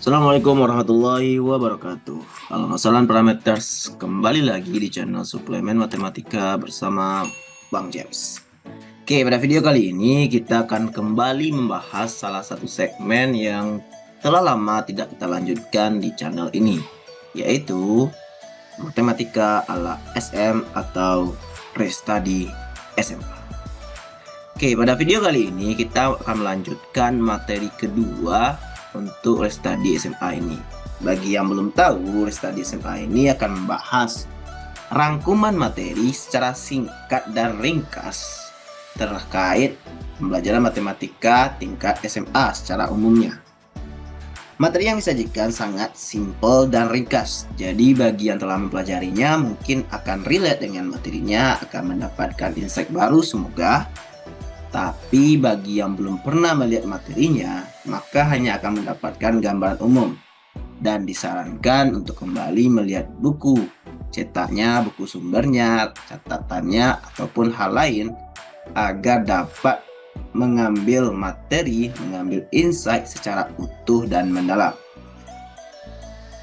Assalamualaikum warahmatullahi wabarakatuh. Halo salam parameters, kembali lagi di channel Suplemen Matematika bersama Bang James. Oke, pada video kali ini kita akan kembali membahas salah satu segmen yang telah lama tidak kita lanjutkan di channel ini, yaitu Matematika ala SM atau Restudy SMA. Oke, pada video kali ini kita akan melanjutkan materi kedua untuk Restudy SMA ini. Bagi yang belum tahu, Restudy SMA ini akan membahas rangkuman materi secara singkat dan ringkas terkait pembelajaran matematika tingkat SMA secara umumnya. Materi yang disajikan sangat simpel dan ringkas, jadi bagi yang telah mempelajarinya mungkin akan relate dengan materinya, akan mendapatkan insight baru semoga. Tapi bagi yang belum pernah melihat materinya, maka hanya akan mendapatkan gambaran umum dan disarankan untuk kembali melihat buku cetaknya, buku sumbernya, catatannya, ataupun hal lain agar dapat mengambil materi, mengambil insight secara utuh dan mendalam.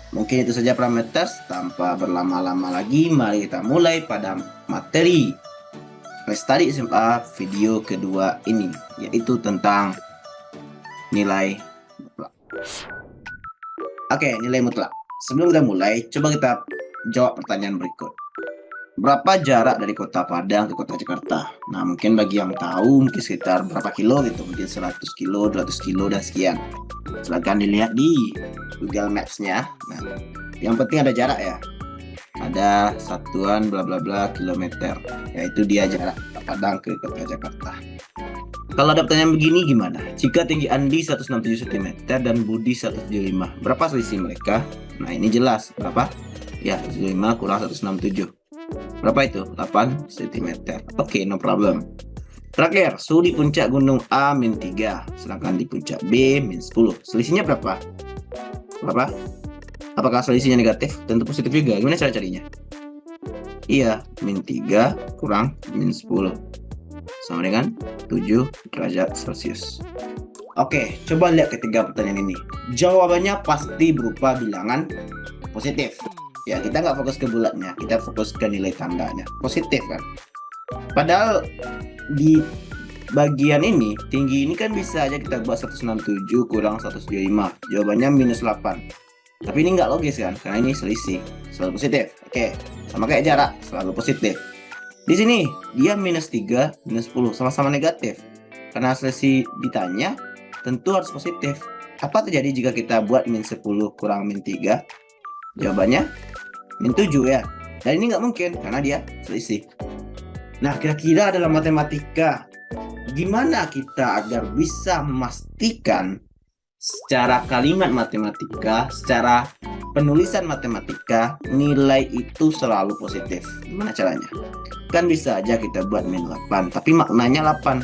Mungkin itu saja parameters, tanpa berlama-lama lagi, mari kita mulai pada materi Restudy SMA video kedua ini, yaitu tentang nilai mutlak. Oke, nilai mutlak. Sebelum kita mulai, coba kita jawab pertanyaan berikut. Berapa jarak dari kota Padang ke kota Jakarta? Nah, mungkin bagi yang tahu mungkin sekitar berapa kilo gitu, mungkin 100 kilo, 200 kilo, dan sekian. Silahkan dilihat di Google Maps-nya. Nah, yang penting ada jarak ya. Ada satuan bla bla bla kilometer, yaitu dia jarak Padang ke kota Jakarta. Kalau ada pertanyaan begini gimana? Jika tinggi Andi 167 cm dan Budi 175, berapa selisih mereka? Nah, ini jelas berapa? Ya, 175 kurang 167. Berapa itu? 8 cm. Oke, no problem. Terakhir, suhu di puncak gunung A -3, sedangkan di puncak B -10. Selisihnya berapa? Berapa? Apakah selisihnya negatif? Tentu positif juga. Gimana cara carinya? Iya, -3 kurang -10 sama dengan 7 derajat Celcius. Oke, coba lihat ketiga pertanyaan ini. Jawabannya pasti berupa bilangan positif. Ya, kita nggak fokus ke bulatnya, kita fokus ke nilai tandanya. Positif kan? Padahal di bagian ini, tinggi ini kan bisa aja kita buat 167 kurang 175. Jawabannya -8. Tapi ini nggak logis kan, karena ini selisih, selalu positif. Oke, sama kayak jarak, selalu positif. Di sini dia -3, -10, sama-sama negatif. Karena selisih ditanya, tentu harus positif. Apa terjadi jika kita buat -10 kurang -3? Jawabannya -7 ya. Dan ini nggak mungkin, karena dia selisih. Nah, kira-kira dalam matematika, gimana kita agar bisa memastikan secara kalimat matematika, secara penulisan matematika, nilai itu selalu positif? Gimana caranya? Kan bisa aja kita buat -8, tapi maknanya 8.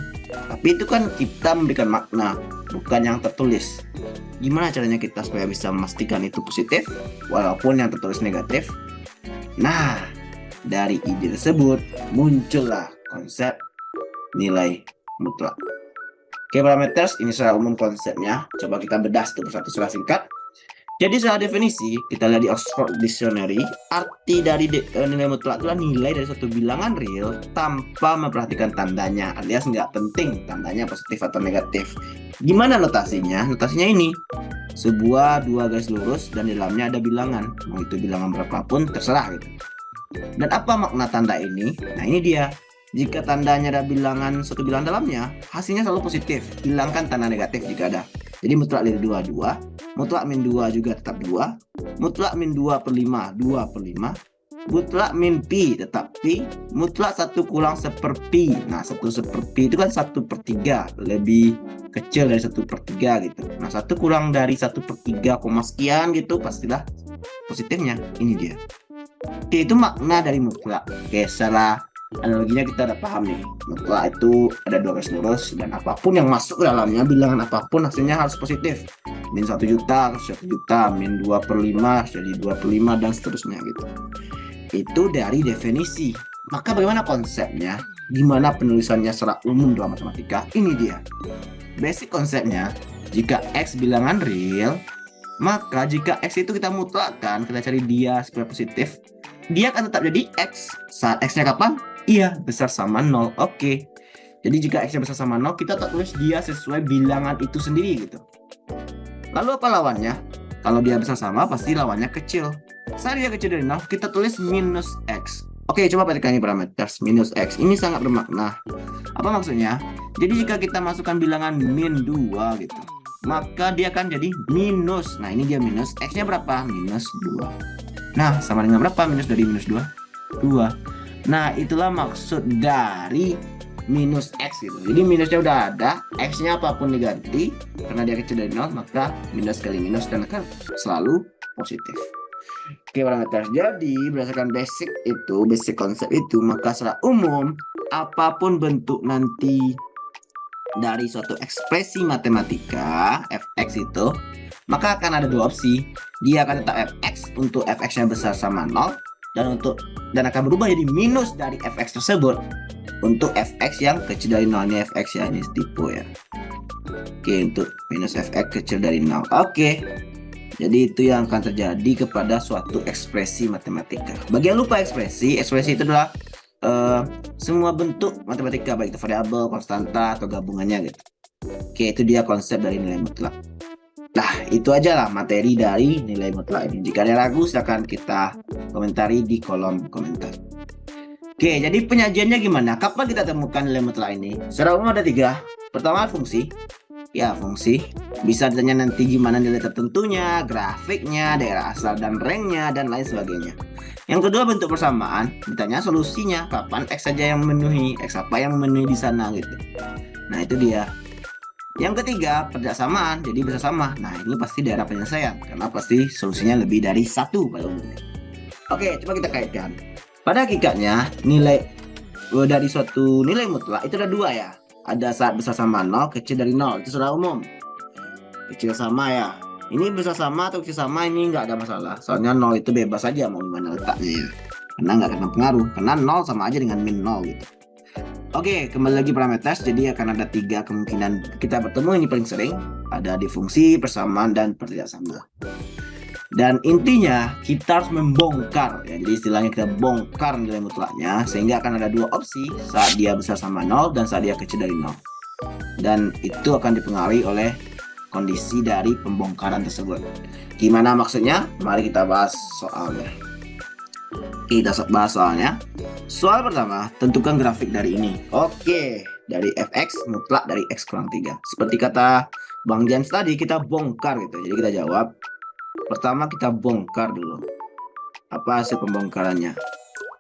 Tapi itu kan kita memberikan makna, bukan yang tertulis. Gimana caranya kita supaya bisa memastikan itu positif, walaupun yang tertulis negatif? Nah, dari ide tersebut muncullah konsep nilai mutlak. Oke, parameters, ini secara umum konsepnya. Coba kita bedah satu persatu secara singkat. Jadi secara definisi, kita lihat di Oxford Dictionary, arti dari nilai mutlak adalah nilai dari suatu bilangan real tanpa memperhatikan tandanya, alias nggak penting tandanya positif atau negatif. Gimana notasinya? Notasinya ini, sebuah dua garis lurus dan di dalamnya ada bilangan. Mau itu bilangan berapapun, terserah gitu. Dan apa makna tanda ini? Nah, ini dia. Jika tandanya ada bilangan, satu bilangan dalamnya, hasilnya selalu positif. Hilangkan tanda negatif jika ada. Jadi mutlak dari 2, 2. Mutlak -2 juga tetap 2. Mutlak -2 per 5, 2 per 5. Mutlak -pi tetap pi. Mutlak 1 kurang 1/pi. Nah, 1/pi itu kan 1/3. Lebih kecil dari 1/3 gitu. Nah, 1 kurang dari 1/3, sekian gitu, pastilah positifnya. Ini dia. Oke, itu makna dari mutlak. Oke, secara analoginya kita udah paham nih. Mutlak itu ada dua garis lurus dan apapun yang masuk ke dalamnya, bilangan apapun hasilnya harus positif. -1 juta, 1 juta, -2 per 5 jadi 2 per 5 dan seterusnya gitu. Itu dari definisi. Maka bagaimana konsepnya? Gimana penulisannya secara umum dalam matematika? Ini dia. Basic konsepnya, jika X bilangan real, Maka jika X itu kita mutlakkan, kita cari dia supaya positif, dia akan tetap jadi X. Saat X-nya kapan? Iya, besar sama 0. Oke. Jadi jika X-nya besar sama 0, kita tak tulis dia sesuai bilangan itu sendiri gitu. Lalu apa lawannya? Kalau dia besar sama, pasti lawannya kecil. Saat dia kecil dari 0, kita tulis minus X. Oke, coba perhatikan ini parameter minus X. Ini sangat bermakna. Apa maksudnya? Jadi jika kita masukkan bilangan min 2 gitu, maka dia akan jadi minus. Nah, ini dia minus. X-nya berapa? Minus 2. Nah, sama dengan berapa? Minus dari minus 2? 2. Nah, itulah maksud dari minus X gitu. Jadi minusnya udah ada, X-nya apapun diganti, karena dia kecil dari 0, maka minus kali minus dan akan selalu positif. Oke, parameter. Jadi berdasarkan basic konsep itu, maka secara umum apapun bentuk nanti dari suatu ekspresi matematika fx itu, maka akan ada dua opsi. Dia akan tetap fx untuk fx-nya besar sama 0, dan akan berubah jadi minus dari fx tersebut untuk fx yang kecil dari 0. Ini fx ya, ini tipe ya. Oke, untuk minus fx kecil dari 0. Oke. Jadi itu yang akan terjadi kepada suatu ekspresi matematika. Bagi yang lupa ekspresi itu adalah semua bentuk matematika, baik itu variabel, konstanta, atau gabungannya gitu. Oke, itu dia konsep dari nilai mutlak. Nah, itu aja lah materi dari nilai mutlak ini. Jika ada ragu, silahkan kita komentari di kolom komentar. Oke, jadi penyajiannya gimana? Kapan kita temukan nilai mutlak ini? Secara umum ada 3. Pertama, fungsi. Ya, fungsi. Bisa ditanya nanti gimana nilai tertentunya, grafiknya, daerah asal dan ranknya, dan lain sebagainya. Yang kedua, bentuk persamaan. Ditanya solusinya, kapan X saja yang memenuhi, X apa yang memenuhi di sana gitu. Nah, itu dia. Yang ketiga, persamaan. Jadi bisa sama. Nah, ini pasti daerah penyelesaian, karena pasti solusinya lebih dari 1 pada umumnya. Oke, coba kita kaitkan. Pada hakikatnya, nilai dari suatu nilai mutlak itu ada 2 ya. Ada saat besar sama 0, kecil dari 0. Itu secara umum. Kecil sama ya. Ini besar sama atau kecil sama ini nggak ada masalah. Soalnya 0 itu bebas aja mau dimana letaknya ya. Karena nggak kena pengaruh. Karena 0 sama aja dengan min 0 gitu. Oke, kembali lagi parameter. Jadi akan ada 3 kemungkinan kita bertemu. Ini paling sering. Ada di fungsi, persamaan, dan pertidaksama. Dan intinya kita harus membongkar ya. Jadi istilahnya kita bongkar nilai mutlaknya, sehingga akan ada 2 opsi saat dia besar sama 0 dan saat dia kecil dari 0. Dan itu akan dipengaruhi oleh kondisi dari pembongkaran tersebut. Gimana maksudnya? Mari kita bahas soalnya. Kita bahas soalnya. Soal pertama, tentukan grafik dari ini. Oke, dari fx mutlak dari x kurang 3. Seperti kata Bang James tadi, kita bongkar gitu. Jadi kita jawab. Pertama kita bongkar dulu. Apa hasil pembongkarannya?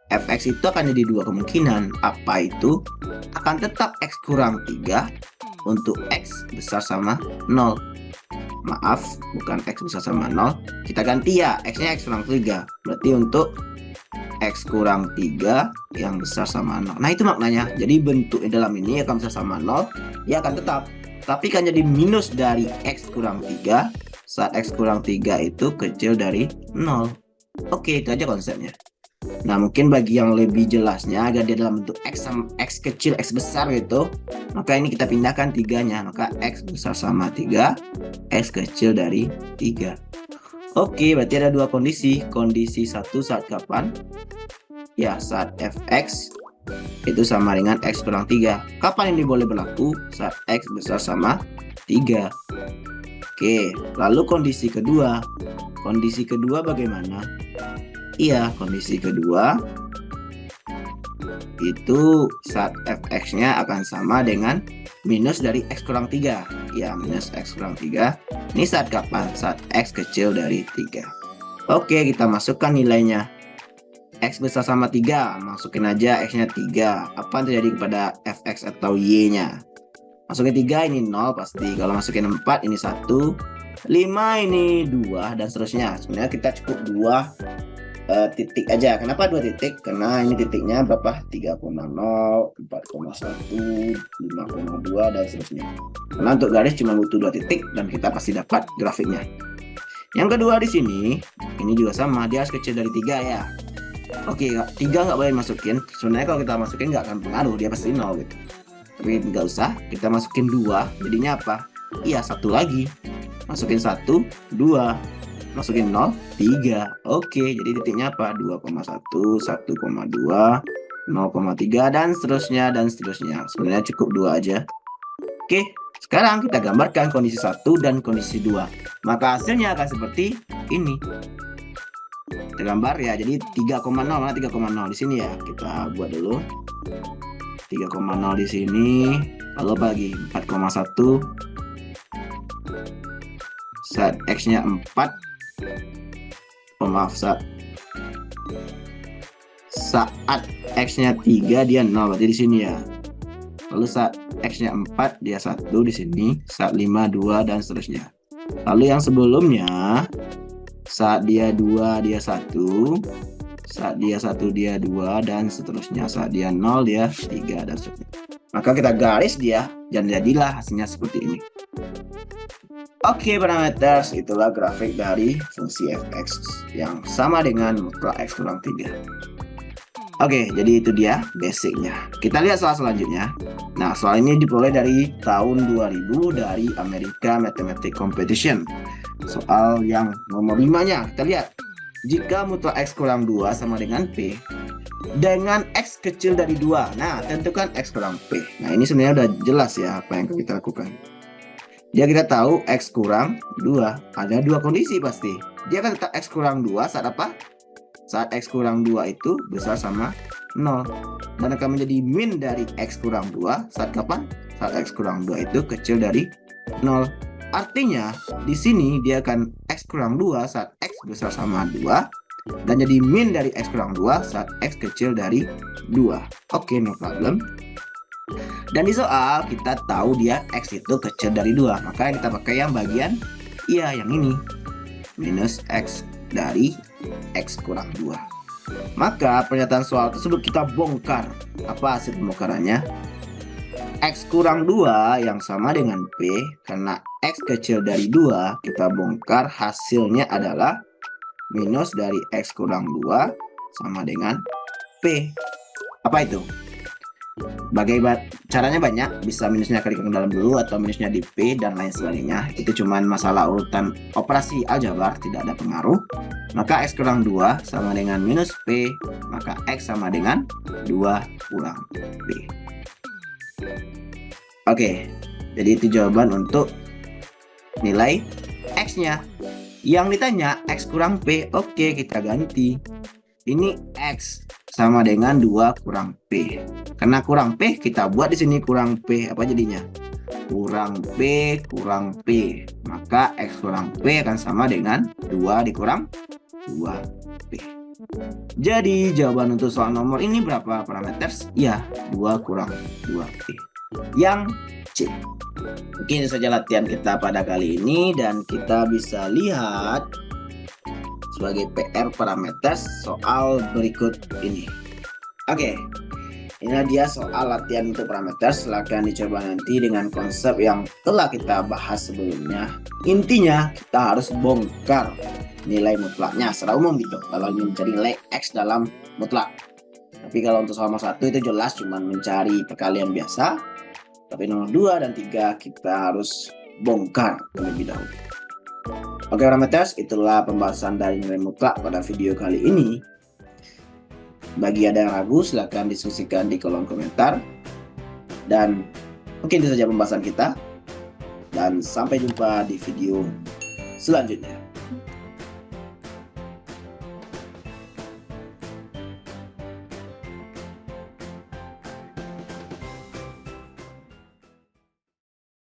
Fx itu akan jadi 2 kemungkinan. Apa itu? Akan tetap x kurang 3 untuk x besar sama 0. Maaf, bukan x besar sama 0. Kita ganti ya, x-nya x kurang 3. Berarti untuk x kurang 3 yang besar sama 0. Nah, itu maknanya. Jadi bentuk dalam ini akan besar sama 0, dia akan tetap. Tapi kan jadi minus dari x kurang 3 saat x kurang 3 itu kecil dari 0. Oke, itu aja konsepnya. Nah, mungkin bagi yang lebih jelasnya agar dia dalam bentuk x kecil, x besar gitu, maka ini kita pindahkan 3-nya. Maka x besar sama 3, x kecil dari 3. Oke, berarti ada 2 kondisi. Kondisi 1 saat kapan? Ya, saat fx itu sama dengan x kurang 3. Kapan ini boleh berlaku? Saat x besar sama 3. Oke, lalu kondisi kedua. Kondisi kedua bagaimana? Iya, kondisi kedua itu saat fx-nya akan sama dengan minus dari x kurang 3. Ya, minus x kurang 3. Ini saat kapan? Saat x kecil dari 3. Oke, kita masukkan nilainya. X besar sama 3. Masukin aja x-nya 3. Apa yang terjadi kepada fx atau y-nya? Masukin 3 ini 0 pasti. Kalau masukin 4 ini 1, 5 ini 2, dan seterusnya. Sebenarnya kita cukup 2 titik aja. Kenapa 2 titik? Karena ini titiknya berapa? 3,0, 4,1, 5,2, dan seterusnya. Karena untuk garis cuma butuh 2 titik dan kita pasti dapat grafiknya. Yang kedua di sini, ini juga sama. Dia harus kecil dari 3 ya. Oke, 3 nggak boleh masukin. Sebenarnya kalau kita masukin nggak akan pengaruh, dia pasti 0 gitu. Tapi nggak usah, kita masukin 2, jadinya apa? Iya, 1 lagi. Masukin 1, 2. masukin 0, 3. Oke, jadi titiknya apa? 2,1, 1,2, 0,3 dan seterusnya dan seterusnya. Sebenarnya cukup 2 aja. Oke, sekarang kita gambarkan kondisi 1 dan kondisi 2. Maka hasilnya akan seperti ini. Kita gambar ya, jadi 3,0, mana 3,0 di sini ya. Kita buat dulu. 3,0 di sini, lalu bagi 4,1. Saat X-nya 4. Maaf, saat X-nya 3 dia 0, berarti di sini ya. Lalu saat X-nya 4 dia 1 di sini, saat 5 2 dan seterusnya. Lalu yang sebelumnya saat dia 2 dia 1, saat dia 1 dia 2 dan seterusnya. Saat dia 0 dia 3 dan seterusnya. Maka kita garis dia dan jadilah hasilnya seperti ini. Oke, parameters, itulah grafik dari fungsi fx yang sama dengan mutlak x kurang 3. Oke, jadi itu dia basicnya. Kita lihat soal selanjutnya. Nah, soal ini diperoleh dari tahun 2000 dari America Mathematics Competition. Soal yang nomor 5-nya, kita lihat. Jika mutlak x kurang 2 sama dengan P, dengan x kecil dari 2. Nah, tentukan x kurang P. Nah, ini sebenarnya udah jelas ya apa yang kita lakukan. Dia kita tahu x kurang 2. Ada dua kondisi pasti. Dia akan tetap x kurang 2 saat apa? Saat x kurang 2 itu besar sama 0. Dan akan menjadi min dari x kurang 2 saat kapan? Saat x kurang 2 itu kecil dari 0. Artinya di sini dia akan x kurang 2 saat x besar sama 2. Dan jadi min dari x kurang 2 saat x kecil dari 2. Oke, no problem. Dan di soal kita tahu dia x itu kecil dari 2. Maka kita pakai yang bagian iya yang ini. Minus x dari x kurang 2. Maka pernyataan soal tersebut kita bongkar. Apa hasil pembongkarannya? X kurang 2 yang sama dengan P. Karena x kecil dari 2, kita bongkar hasilnya adalah minus dari x kurang 2 sama dengan P. Apa itu? Caranya banyak, bisa minusnya klik ke dalam dulu atau minusnya di P dan lain sebagainya. Itu cuman masalah urutan operasi aljabar, tidak ada pengaruh. Maka x kurang 2 sama dengan minus P, maka x sama dengan 2 kurang P. Oke, jadi itu jawaban untuk nilai x-nya. Yang ditanya x kurang P, oke kita ganti. Ini x sama dengan 2 kurang P. Karena kurang P, kita buat di sini kurang P. Apa jadinya? Kurang P kurang P. Maka x kurang P akan sama dengan 2 dikurang 2P. Jadi jawaban untuk soal nomor ini berapa parameters? Ya, 2 kurang 2P. Yang C. Mungkin itu saja latihan kita pada kali ini. Dan kita bisa lihat sebagai PR parameters soal berikut ini. Oke, ini dia soal latihan untuk parameter. Silahkan dicoba nanti dengan konsep yang telah kita bahas sebelumnya. Intinya kita harus bongkar nilai mutlaknya secara umum gitu, kalau ingin mencari nilai x dalam mutlak. Tapi kalau untuk soal nomor 1 itu jelas cuma mencari perkalian biasa. Tapi nomor 2 dan 3 kita harus bongkar terlebih dahulu. Oke parameters, itulah pembahasan dari nilai mutlak pada video kali ini. Bagi ada yang ragu, silahkan diskusikan di kolom komentar. Dan mungkin itu saja pembahasan kita. Dan sampai jumpa di video selanjutnya.